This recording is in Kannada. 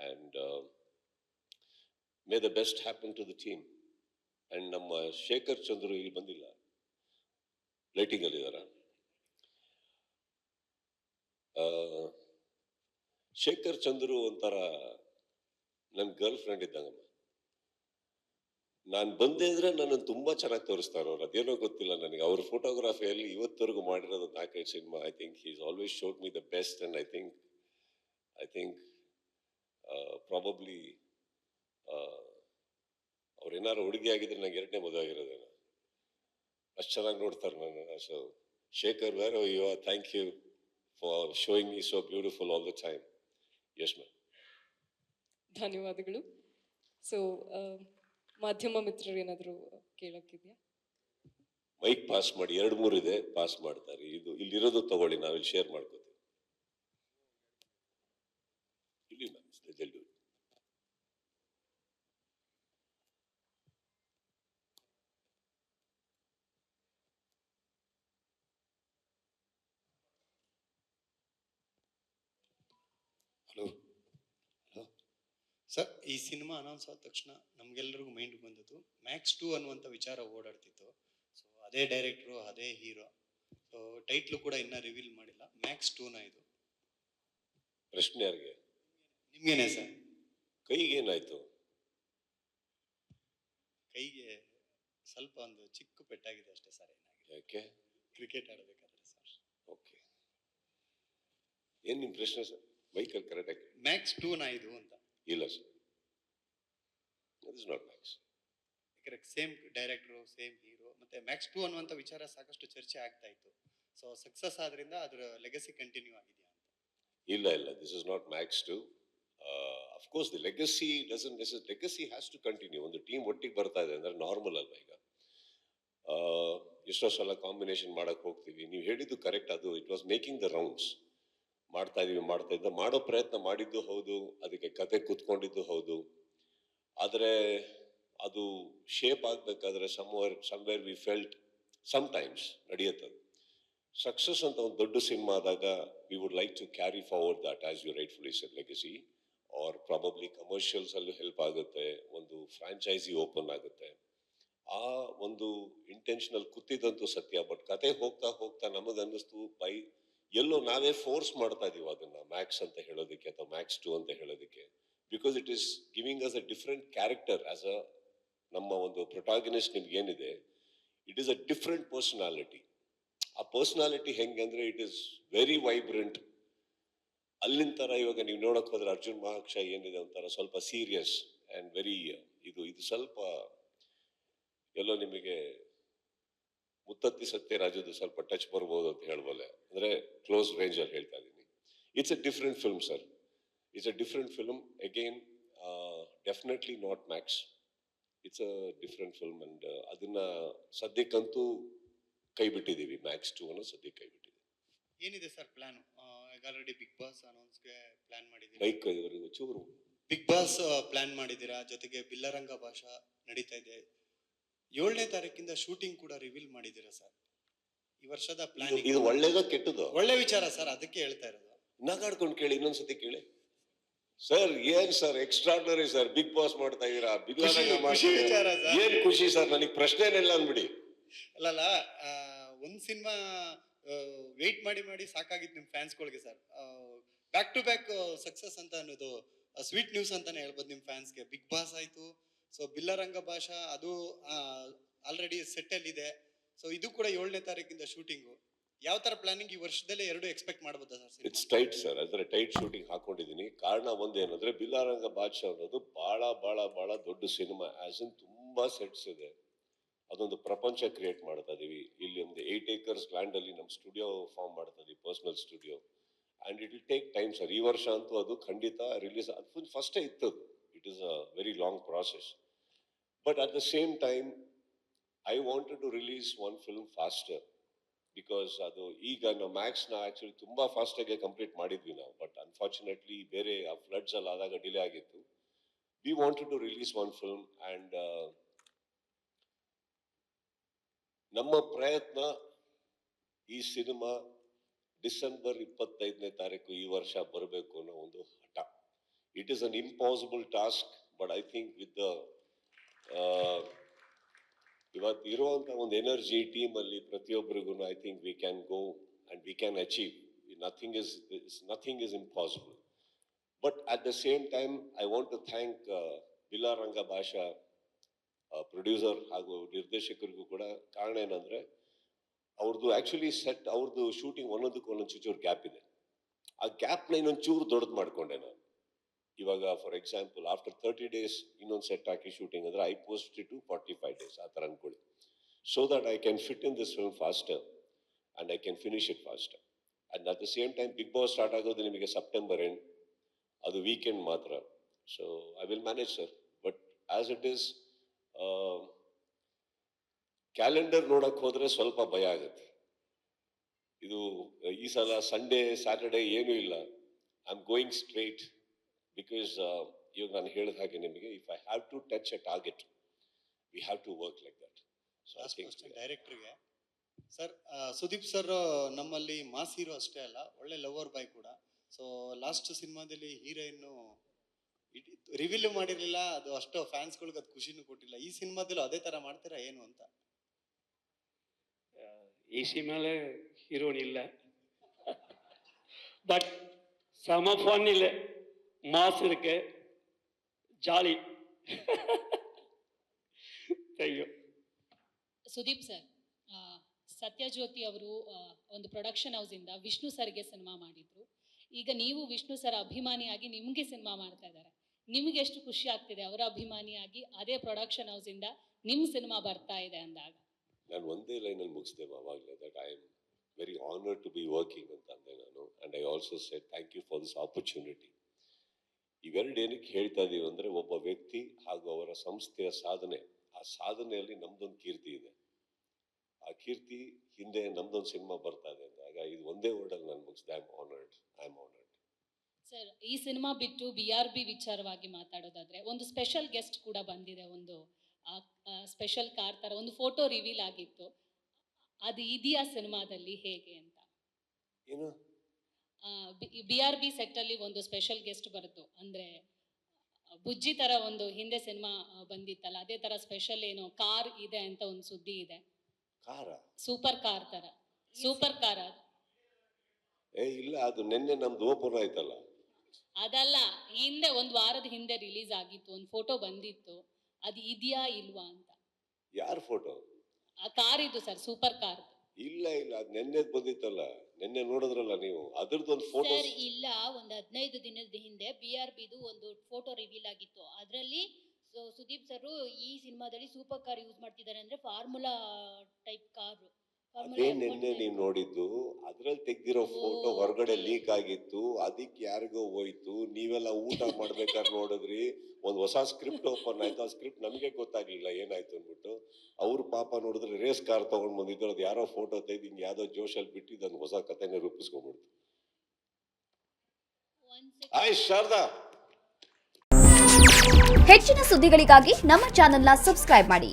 and may the best happen to the team. And ನಮ್ಮ ಶೇಖರ್ ಚಂದ್ರು ಇಲ್ಲಿ ಬಂದಿಲ್ಲ, ಲೈಟಿಂಗ್ ಅಲ್ಲಿ ಇದಾರ. ಶೇಖರ್ ಚಂದ್ರು ಒಂಥರ ನನ್ನ ಗರ್ಲ್ ಫ್ರೆಂಡ್ ಇದ್ದಂಗಮ್ಮ. ನಾನು ಬಂದೆ ಅಂದ್ರೆ ನನ್ನನ್ನು ತುಂಬಾ ಚೆನ್ನಾಗಿ ತೋರಿಸ್ತಾರ ಅವ್ರು. ಅದೇನೋ ಗೊತ್ತಿಲ್ಲ ನನಗೆ. ಅವ್ರ ಫೋಟೋಗ್ರಫಿಯಲ್ಲಿ ಇವತ್ತವರೆಗೂ ಮಾಡಿರೋದು 4-5 cinema. I think he's always showed me the best. And I think probably ಅವ್ರು ಏನಾರು ಹುಡುಗಿ ಆಗಿದ್ರೆ ನಂಗೆ 2ನೇ ಮದುವೆ ಆಗಿರೋದೇನೋ. ಅಷ್ಟು ಚೆನ್ನಾಗಿ ನೋಡ್ತಾರೆ ನನ್ನ. So Shekhar, where are you? Thank you for showing me so beautiful all the time. Yes ma'am. ಧನ್ಯವಾದಗಳು. ಸೊ ಮಾಧ್ಯಮ ಮಿತ್ರರು ಏನಾದರೂ ಕೇಳಕ್ಕಿದೆಯಾ? ಮೈಕ್ ಪಾಸ್ ಮಾಡಿ, 2-3 ಇದೆ, ಪಾಸ್ ಮಾಡ್ತಾರೆ. ಇದು ಇಲ್ಲಿರೋದು ತಗೊಳ್ಳಿ, ನಾವಿಲ್ಲಿ ಶೇರ್ ಮಾಡ್ಕೋತೀವಿ. ಇಲ್ಲಿ ಮ್ಯಾಮ್, ಹಲೋ ಹಲೋ ಸರ್, ಈ ಸಿನಿಮಾ ಅನೌನ್ಸ್ ಆದ ತಕ್ಷಣ ನಮ್ಗೆಲ್ಲರಿಗೂ ಮೈಂಡ್ ಬಂದದ್ದು ಮ್ಯಾಕ್ಸ್ 2 ಅನ್ನುವಂಥ ವಿಚಾರ ಓಡಾಡ್ತಿತ್ತು. ಸೊ ಅದೇ ಡೈರೆಕ್ಟ್ರು, ಅದೇ ಹೀರೋ. ಸೊ ಟೈಟ್ಲು ಕೂಡ ಇನ್ನೂ ರಿವೀಲ್ ಮಾಡಿಲ್ಲ. ಮ್ಯಾಕ್ಸ್ 2ನ ಇದು. ಪ್ರಶ್ನೆ ಯಾರಿಗೆ? ನಿಮ್ಗೇನೆ ಸರ್. ಕೈಗೆ ಏನಾಯ್ತು? ಕೈಗೆ ಸ್ವಲ್ಪ ಒಂದು ಚಿಕ್ಕ ಪೆಟ್ಟಾಗಿದೆ ಅಷ್ಟೇ ಸರ್. ಏನಾಗಿದೆ? ಯಾಕೆ? Cricket ಆಡಬೇಕಾದ್ರೆ sir. ಓಕೆ, ಏನ್ ನಿಮ್ ಪ್ರಶ್ನೆ ಸರ್? ಮೈಕಲ್ ಕರೆಕ್ಟ್ ಆಗಿ. ಮ್ಯಾಕ್ಸ್ 2ನ ಇದು ಅಂತ. ಇಲ್ಲ sir, it is not Max. ಯಾಕಂದ್ರೆ ಸೇಮ್ ಡೈರೆಕ್ಟ್ರು, ಸೇಮ್ ಹೀರೋ, ಮತ್ತೆ ಮ್ಯಾಕ್ಸ್ 2 ಅನ್ನುವಂಥ ವಿಚಾರ ಸಾಕಷ್ಟು ಚರ್ಚೆ ಆಗ್ತಾ ಇತ್ತು. ಸೊ ಸಕ್ಸಸ್ ಆದ್ರಿಂದ ಅದರ ಲೆಗಸಿ ಕಂಟಿನ್ಯೂ ಆಗಿದೆಯಾ ಅಂತ. ಇಲ್ಲ, this is not Max 2. of course the legacy doesn't necessarily, legacy has to continue. ಒಂದು ಟೀಮ್ ಒಟ್ಟಿಗೆ ಬರ್ತಾ ಇದೆ ಅಂದ್ರೆ ನಾರ್ಮಲ್ ಅಲ್ವಾ? ಈಗ ಎಷ್ಟೋ ಸಲ ಕಾಂಬಿನೇಷನ್ ಮಾಡಕ್ ಹೋಗ್ತೀವಿ. ನೀವು ಹೇಳಿದ್ದು ಕರೆಕ್ಟ್. ಅದು it was making the rounds. ಮಾಡ್ತಾ ಇದ್ದ ಮಾಡೋ ಪ್ರಯತ್ನ ಮಾಡಿದ್ದು ಹೌದು, ಅದಕ್ಕೆ ಕತೆ ಕೂತ್ಕೊಂಡಿದ್ದು ಹೌದು. ಆದರೆ ಅದು ಶೇಪ್ ಆಗ್ಬೇಕಾದ್ರೆ somewhere we felt sometimes ನಡೆಯುತ್ತೆ. ಸಕ್ಸಸ್ ಅಂತ ಒಂದು ದೊಡ್ಡ ಸಿನಿಮಾ ಆದಾಗ we would like to carry forward that, as you rightfully said, legacy, or probably commercials ಅಲ್ಲೂ ಹೆಲ್ಪ್ ಆಗುತ್ತೆ, ಒಂದು ಫ್ರಾಂಚೈಸಿ ಓಪನ್ ಆಗುತ್ತೆ. ಆ ಒಂದು ಇಂಟೆನ್ಷನಲ್ ಕೂತಿದ್ದಂತೂ ಸತ್ಯ. ಬಟ್ ಕತೆ ಹೋಗ್ತಾ ಹೋಗ್ತಾ ನಮಗನ್ನಿಸ್ತು ಎಲ್ಲೋ ನಾವೇ ಫೋರ್ಸ್ ಮಾಡ್ತಾ ಇದೀವಿ ಅದನ್ನ ಮ್ಯಾಕ್ಸ್ ಅಂತ ಹೇಳೋದಕ್ಕೆ ಅಥವಾ ಮ್ಯಾಕ್ಸ್ 2 ಅಂತ ಹೇಳೋದಕ್ಕೆ. Because it is giving us a different character. As a ನಮ್ಮ ಒಂದು ಪ್ರೊಟಾಗನಿಸ್ಟ್ ನಿಮ್ಗೆ ಏನಿದೆ, it is a different personality. ಆ ಪರ್ಸನಾಲಿಟಿ ಹೆಂಗೆ ಅಂದ್ರೆ ಇಟ್ ಈಸ್ ವೆರಿ ವೈಬ್ರೆಂಟ್. ಅಲ್ಲಿನ ತರ ಇವಾಗ ನೀವು ನೋಡಕ್ ಹೋದ್ರೆ ಅರ್ಜುನ್ ಮಹಾಕ್ಷ ಏನಿದೆ ಒಂಥರ ಸ್ವಲ್ಪ ಸೀರಿಯಸ್ ಅಂಡ್ ವೆರಿ ಇದು ಸ್ವಲ್ಪ ಎಲ್ಲೋ ನಿಮಗೆ ಮುತ್ತತ್ತಿ ಸತ್ಯರಾಜದು ಸ್ವಲ್ಪ ಟಚ್ ಬರ್ಬೋದು ಅಂತ ಹೇಳ್ಬೋಲೆ. ಅಂದ್ರೆ ಕ್ಲೋಸ್ ರೇಂಜ್ ಅಲ್ಲಿ ಹೇಳ್ತಾ ಇದ್ದೀನಿ. It's a different film sir. It's a different film. Again definitely not Max. It's a different film. And ಅದನ್ನ ಸದ್ಯಕ್ಕಂತೂ ಕೈ ಬಿಟ್ಟಿದ್ದೀವಿ. ಮ್ಯಾಕ್ಸ್ 2 ಅನ್ನೋ ಸದ್ಯಕ್ಕೆ ಕೈ ಬಿಟ್ಟಿದ್ದೀವಿ. ಏನಿದೆ ಸರ್ ಪ್ಲಾನ್? ಈಗ ಆಲ್ರೆಡಿ ಬಿಗ್ ಬಾಸ್ ಅನೌನ್ಸ್ಗೆ ಪ್ಲಾನ್ ಮಾಡಿದ್ದೀರಾ. ಬೈಕ್ ಇವರೆಗೂ ಚೂರು ಬಿಗ್ ಬಾಸ್ ಪ್ಲಾನ್ ಮಾಡಿದ್ದೀರಾ, ಜೊತೆಗೆ ಬಿಲ್ಲರಂಗ ಭಾಷಾ ನಡೀತಾ ಇದೆ. 7ನೇ ತಾರೀಕಿಂದ ಶೂಟಿಂಗ್ ಕೂಡ ರಿವೀಲ್ ಮಾಡಿದ್ದೀರಾ ಸರ್. ಈ ವರ್ಷದ ಪ್ಲಾನ್ ಇದು ಒಳ್ಳೇದೋ ಕೆಟ್ಟದೋ? ಒಳ್ಳೆ ವಿಚಾರ ಸರ್, ಅದಕ್ಕೆ ಹೇಳ್ತಾ ಇರೋದು. ನಗಾಡ್ಕೊಂಡು ಕೇಳಿ, ಇನ್ನೊಂದ್ಸತಿ ಕೇಳಿ ಸರ್. ಏನ್ sir extraordinary sir, big boss ಮಾಡ್ತಾ ಇದೀರಾ, ಏನ್ ಖುಷಿ ಸರ್. ನನಗೆ ಪ್ರಶ್ನೆನೆಲ್ಲ ಅಂದ್ಬಿಡಿ. ಅಲ್ಲಲ್ಲ, ಒಂದ್ ಸಿನಿಮಾ ವೆಯ್ಟ್ ಮಾಡಿ ಸಾಕಾಗಿತ್ತು ನಿಮ್ ಫ್ಯಾನ್ಸ್ಗಳಿಗೆ sir. Back to back success ಅಂತ ಅನ್ನೋದು ಸ್ವೀಟ್ ನ್ಯೂಸ್ ಅಂತಾನೆ ಹೇಳ್ಬೋದು ನಿಮ್ ಫ್ಯಾನ್ಸ್ಗೆ. ಬಿಗ್ ಬಾಸ್ ಆಯ್ತು, ಸೊ ಬಿಲ್ಲರಂಗ ಭಾಷಾ ಅದು ಆಲ್ರೆಡಿ ಸೆಟ್ ಅಲ್ಲಿ ಇದೆ. ಸೊ ಇದು ಕೂಡ 7ನೇ ತಾರೀಕಿಂದ ಶೂಟಿಂಗು. ಯಾವ ತರ ಪ್ಲಾನಿಂಗ್ ಈ ವರ್ಷದಲ್ಲೇ 2 ಎಕ್ಸ್ಪೆಕ್ಟ್ ಮಾಡಬಹುದಾ ಸರ್? It's tight sir. ಅಂದ್ರೆ ಟೈಟ್ ಶೂಟಿಂಗ್ ಹಾಕೊಂಡಿದೀನಿ. ಕಾರಣ ಒಂದೇನಂದ್ರೆ ಬಿಲ್ಲರಂಗ ಭಾಷಾ ಅನ್ನೋದು ಬಹಳ ದೊಡ್ಡ ಸಿನಿಮಾ. ಆಸ್ ಇನ್ ತುಂಬಾ ಸೆಟ್ಸ್ ಇದೆ. ಅದೊಂದು ಪ್ರಪಂಚ ಕ್ರಿಯೇಟ್ ಮಾಡ್ತಾ ಇದೀವಿ. ಇಲ್ಲಿ ಒಂದು 8 acres ಲ್ಯಾಂಡ್ ಅಲ್ಲಿ ನಮ್ಮ ಸ್ಟುಡಿಯೋ ಫಾರ್ಮ್ ಮಾಡ್ತಾ ಇದೀವಿ, personal studio. And it will take time sir. ಈ ವರ್ಷ ಅಂತೂ ಅದು ಖಂಡಿತ ರಿಲೀಸ್. ಅದು ಫಸ್ಟೇ ಇತ್ತು. It is a very long process. But at the same time I wanted to release one film faster. Because ಅದು ಈಗ ನಾವು ಮ್ಯಾಕ್ಸ್ನ ಆಕ್ಚುಲಿ ತುಂಬಾ ಫಾಸ್ಟ್ ಆಗಿ ಕಂಪ್ಲೀಟ್ ಮಾಡಿದ್ವಿ ನಾವು. ಬಟ್ ಅನ್ಫಾರ್ಚುನೇಟ್ಲಿ ಬೇರೆ ಆ ಫ್ಲಡ್ಸ್ ಅಲ್ಲಿ ಆದಾಗ ಡಿಲೇ ಆಗಿತ್ತು. We wanted to release one film. And ನಮ್ಮ ಪ್ರಯತ್ನ ಈ ಸಿನಿಮಾ ಡಿಸೆಂಬರ್ 25ನೇ ತಾರೀಕು ಈ ವರ್ಷ ಬರಬೇಕು ಅನ್ನೋ ಒಂದು ಹಠ. It is an impossible task, but I think with the ಇವತ್ತು ಇರುವಂತ ಒಂದು ಎನರ್ಜಿ ಟೀಮ್ ಅಲ್ಲಿ ಪ್ರತಿಯೊಬ್ಬರಿಗೂ I think we can go and we can achieve. Nothing is impossible. But at the same time I want to thank Billaranga ಭಾಷಾ ಪ್ರೊಡ್ಯೂಸರ್ ಹಾಗೂ ನಿರ್ದೇಶಕರಿಗೂ ಕೂಡ. ಕಾರಣ ಏನಂದ್ರೆ ಅವ್ರದ್ದು ಆಕ್ಚುಲಿ ಸೆಟ್ ಅವ್ರದ್ದು ಶೂಟಿಂಗ್ ಒಂದೊಂದಕ್ಕೂ ಒಂದೊಂದು ಚೂರು ಗ್ಯಾಪ್ ಇದೆ. ಆ ಗ್ಯಾಪ್ನ ಇನ್ನೊಂದು ಚೂರು ದೊಡ್ಡದು ಮಾಡ್ಕೊಂಡೆ ನಾನು. ಇವಾಗ ಫಾರ್ ಎಕ್ಸಾಂಪಲ್ ಆಫ್ಟರ್ 30 days ಇನ್ನೊಂದು ಸೆಟ್ ಹಾಕಿ ಶೂಟಿಂಗ್ ಅಂದ್ರೆ ಐ ಪೋಸ್ಟ್ ಟು 45 days ಆ ಥರ ಅನ್ಕೊಳ್ಳಿ. So that I can fit in this film faster and I can finish it faster. And at the same time big boss start ಆಗೋದು ನಿಮಗೆ ಸೆಪ್ಟೆಂಬರ್ ಎಂಡ್, ಅದು ವೀಕೆಂಡ್ ಮಾತ್ರ. So I will manage sir. But as it is calendar ನೋಡಕ್ ಹೋದ್ರೆ ಸ್ವಲ್ಪ ಭಯ ಆಗುತ್ತೆ. ಇದು ಈ ಸಲ ಸಂಡೇ ಸ್ಯಾಟರ್ಡೇ ಏನೂ ಇಲ್ಲ. I am going straight because ಇವಾಗ ನಾನು ಹೇಳಿದ ಹಾಗೆ ನಿಮಗೆ if I have to touch a target we have to work like that. ಡೈರೆಕ್ಟರ್ಗೆ ಸರ್, ಸುದೀಪ್ ಸರ್ ನಮ್ಮಲ್ಲಿ ಮಾಸ್ ಹೀರೋ ಅಷ್ಟೇ ಅಲ್ಲ, ಒಳ್ಳೆ ಲವರ್ ಬಾಯ್ ಕೂಡ. ಸೊ ಲಾಸ್ಟ್ ಸಿನಿಮಾದಲ್ಲಿ ಹೀರೋಯಿನ್ ರಿವೀಲ್ ಮಾಡಿರ್ಲಿಲ್ಲ, ಅದು ಅಷ್ಟು ಫ್ಯಾನ್ಸ್ಗಳಿಗೆ ಅದು ಖುಷಿನೂ ಕೊಟ್ಟಿಲ್ಲ. ಈ ಸಿನಿಮಾದಲ್ಲೂ ಅದೇ ತರ ಮಾಡ್ತೀರಾ ಏನು ಅಂತ? ಈ ಸಿನಿಮಾಲೆ ಹೀರೋನ್ ಇಲ್ಲ, பட் செம ஃபன் இல்லை, மாஸ் இருக்கு, jolly. Thank you. Sudeep sir, Sathyajyothi ಅವರು ಒಂದು ಪ್ರೊಡಕ್ಷನ್ ಹೌಸಿಂದ ವಿಷ್ಣು ಸರ್ಗೆ ಸಿನಿಮಾ ಮಾಡಿದ್ರು. ಈಗ ನೀವು ವಿಷ್ಣು ಸರ್ ಅಭಿಮಾನಿಯಾಗಿ ನಿಮಗೆ ಸಿನಿಮಾ ಮಾಡ್ತಾ ಇದ್ದಾರೆ. ನಿಮ್ಗೆ ಎಷ್ಟು ಖುಷಿ ಆಗ್ತಿದೆ ಅವರ ಅಭಿಮಾನಿಯಾಗಿ ಅದೇ ಪ್ರೊಡಕ್ಷನ್ ಹೌಸಿಂದ ನಿಮ್ಮ ಸಿನಿಮಾ ಬರ್ತಾ ಇದೆ ಅಂದಾಗ? ನಾನು ಒಂದೇ ಲೈನಲ್ಲಿ ಮುಗಿಸ್ದೆ ಅವಾಗಲೇ, that I am very honoured to be working ಅಂತ ಅಂದೆ ನಾನು. And I also said thank you for this opportunity. ಇವೆರಡು ಏನಕ್ಕೆ ಹೇಳ್ತಾ ಇದೀವಿ ಅಂದರೆ, ಒಬ್ಬ ವ್ಯಕ್ತಿ ಹಾಗೂ ಅವರ ಸಂಸ್ಥೆಯ ಸಾಧನೆ, ಆ ಸಾಧನೆಯಲ್ಲಿ ನಮ್ದೊಂದು ಕೀರ್ತಿ ಇದೆ. ಆ ಕೀರ್ತಿ ಹಿಂದೆ ನಮ್ದೊಂದು ಸಿನಿಮಾ ಬರ್ತಾ ಇದೆ ಅಂದಾಗ ಇದು ಒಂದೇ ವರ್ಡಲ್ಲಿ ನಾನು ಮುಗಿಸ್ದೆ, ಐ ಆಮ್ ಆನರ್ಡ್. ಸರ್, ಈ ಸಿನಿಮಾ ಬಿಟ್ಟು BRB ವಿಚಾರವಾಗಿ ಮಾತಾಡೋದಾದ್ರೆ ಒಂದು ಸ್ಪೆಷಲ್ ಗೆಸ್ಟ್ ಕೂಡ ಬಂದಿದೆ. ಒಂದು ಸ್ಪೆಷಲ್ ಕಾರ್ ತರ ಒಂದು ಫೋಟೋ ರಿವೀಲ್ ಆಗಿತ್ತು, ಅದು ಇದೆಯಾ ಸಿನಿಮಾದಲ್ಲಿ ಹೇಗೆ ಅಂತ? ಏನು BRB ಸೆಟ್ ಅಲ್ಲಿ ಒಂದು ಸ್ಪೆಷಲ್ ಗೆಸ್ಟ್ ಬರುತ್ತು, ಅಂದ್ರೆ ಬುಜ್ಜಿ ತರ ಒಂದು ಹಿಂದೆ ಸಿನಿಮಾ ಬಂದಿತ್ತಲ್ಲ, ಅದೇ ತರ ಸ್ಪೆಷಲ್ ಏನೋ ಕಾರ್ ಇದೆ ಅಂತ ಒಂದು ಸುದ್ದಿ ಇದೆ. ಕಾರ? ಸೂಪರ್ ಕಾರ್ ತರ, ಸೂಪರ್ ಕಾರ್. ಇಲ್ಲ, ಅದು ನಿನ್ನೆ ನಮ್ದು ಓಪನ್ ಆಯ್ತಲ್ಲ. ಅದಲ್ಲ, ಹಿಂದೆ ಒಂದು ವಾರದ ಹಿಂದೆ ರಿಲೀಸ್ ಆಗಿತ್ತು, ಒಂದು ಫೋಟೋ ಬಂದಿತ್ತು, ಅದು ಇದೆಯಾ ಇಲ್ವಾ ಅಂತ. ಯಾರ ಫೋಟೋ? ಆ ಕಾರ್ ಇದು ಸರ್, ಸೂಪರ್ ಕಾರ್. ಇಲ್ಲ, ಅದು ನಿನ್ನೆ ಬಂದಿತ್ತಲ್ಲ, ನಿನ್ನೆ ನೋಡಿದ್ರಲ್ಲ ನೀವು, ಅದ್ರದ್ದೊಂದು ಫೋಟೋ. ಸರ್ ಇಲ್ಲ, ಒಂದು 15 ದಿನದ ಹಿಂದೆ BRBದು ಒಂದು ಫೋಟೋ ರಿವೀಲ್ ಆಗಿತ್ತು. ಅದರಲ್ಲಿ ಸುದೀಪ್ ಸರ್ ಈ ಸಿನಿಮಾದಲ್ಲಿ ಸೂಪರ್ ಕಾರ್ ಯೂಸ್ ಮಾಡ್ತಿದ್ದಾರೆ, ಅಂದ್ರೆ ಫಾರ್ಮುಲಾ ಟೈಪ್ ಕಾರು. ಅದೇ ನಿನ್ನೆ ನೀವು ನೋಡಿದ್ದು, ಅದ್ರಲ್ಲಿ ತೆಗ್ದಿರೋ ಫೋಟೋ ಹೊರಗಡೆ ಲೀಕ್ ಆಗಿತ್ತು, ಅದಕ್ಕೆ ಯಾರಿಗೋ ಹೋಯ್ತು. ನೀವೆಲ್ಲ ಊಟ ಮಾಡ್ಬೇಕಾದ್ರೆ ನೋಡಿದ್ರಿ, ಒಂದು ಹೊಸ ಸ್ಕ್ರಿಪ್ಟ್ ಓಪನ್ ಆಯ್ತು. ಆ ಸ್ಕ್ರಿಪ್ಟ್ ನಮಗೆ ಗೊತ್ತಾಗ್ಲಿಲ್ಲ ಏನಾಯ್ತು ಅಂದ್ಬಿಟ್ಟು. ಅವ್ರು ಪಾಪ ನೋಡಿದ್ರೆ ರೇಸ್ ಕಾರ್ ತಗೊಂಡ್ ಬಂದಿದ್ರು, ಅದು ಯಾರೋ ಫೋಟೋ ತೆಗ್ದು ಹಿಂಗೆ ಯಾವ್ದೋ ಜೋಶಲ್ಲಿ ಬಿಟ್ಟು ಇದೊಂದು ಹೊಸ ಕಥೆನೇ ರೂಪಿಸ್ಕೊಂಡ್ಬಿಡ್ತು. ಶಾರದಾ, ಹೆಚ್ಚಿನ ಸುದ್ದಿಗಳಿಗಾಗಿ ನಮ್ಮ ಚಾನೆಲ್ನ ಸಬ್ಸ್ಕ್ರೈಬ್ ಮಾಡಿ.